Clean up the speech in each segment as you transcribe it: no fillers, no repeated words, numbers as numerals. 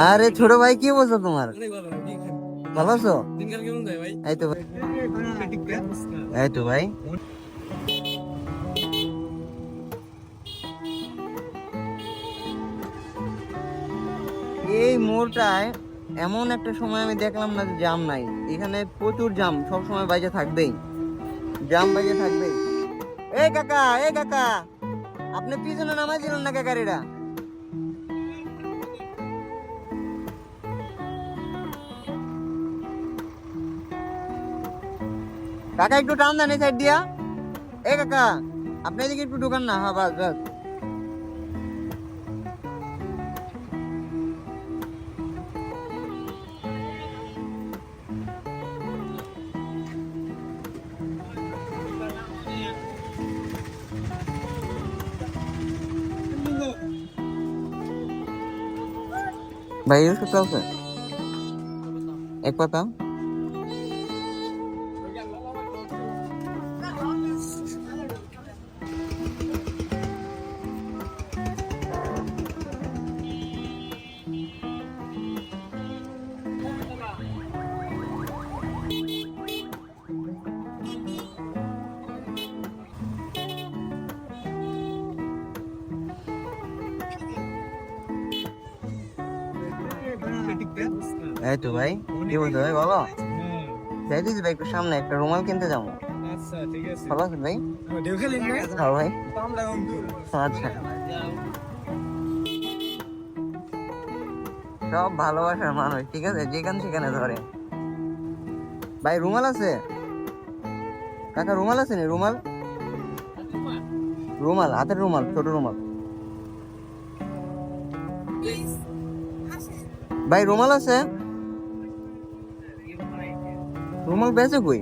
আরে ছোট ভাই কি বলছো তোমার? ভালো আছো? এই তো ভাই, এই তো ভাই। এই মোড়টায় এমন একটা সময় আমি দেখলাম না যে জাম নাই। এখানে প্রচুর জাম, সব সময় বাইরে থাকবেই, জাম বাইরে থাকবেই। এই কাকা, এই কাকা, আপনি পিছনে নামাই দিলেন না কে গাড়িটা? কাকা একটু টান দেন এই সাইড দিয়া। এই কাকা, আপনি এদিকে একটু ঢুকান না। হ্যাঁ, বাস বাস। ভাই ওষুধ চলছে এক পাতা। এই তো ভাই, কি বলছো ভাই বলো? যাইতেছি ভাই, একটু সামনে একটা রুমাল কিনতে যাবো। আচ্ছা ঠিক আছে। ভালো আছেন ভাই? দেওখালি না? হ্যাঁ ভাই। পামলা অঙ্ক। আচ্ছা, সব ভালোবাসার মানুষ, ঠিক আছে, যেখান সেখানে ধরে। ভাই রুমাল আছে? কাকা রুমাল আছে নি? রুমাল, রুমাল, হাতের রুমাল, ছোট রুমাল। ভাই রুমাল আছে? রুমাল বেচে কই?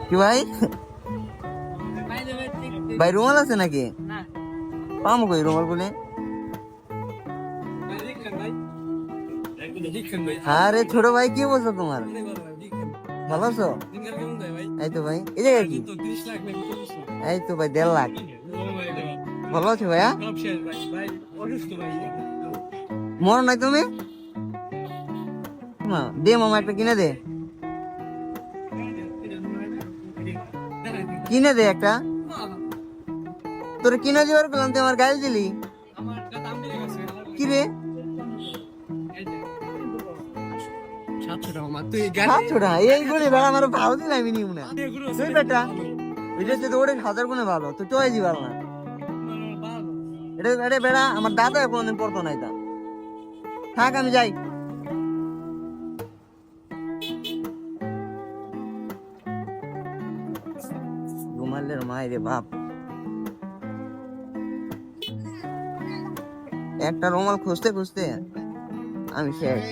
কি ভাই? ভাই রুমাল আছে নাকি? পাম কই রুমাল গুলি? আরে ছোট ভাই কি বলছো তোমার? ভালো আছো? এই তো ভাই, এই জায়গায় কি? এই তো ভাই 1.5 লাখ। ভালো আছো ভাইয়া? মরো নাই তুমি? মা দে, মামা একটা কিনে দে, কিনে দে একটা। তোর কিনে দিবার বললাম, তুই আমার গাড়ি দিলি কি রে? 700 টাকা? এইগুলি বেড়া আমার ভালো দিলে আমি নিব না। তুই বেটা, এটা যদি ওরে 1000 গুণে ভালো, তুই চয়ে দিবার না। এটা এটা বেড়া আমার দাদা কোনদিন পড়তো না এটা। থাক আমি যাই। রুমালের মায়ের বাপ, একটা রুমাল খুঁজতে খুঁজতে আমি শেষ।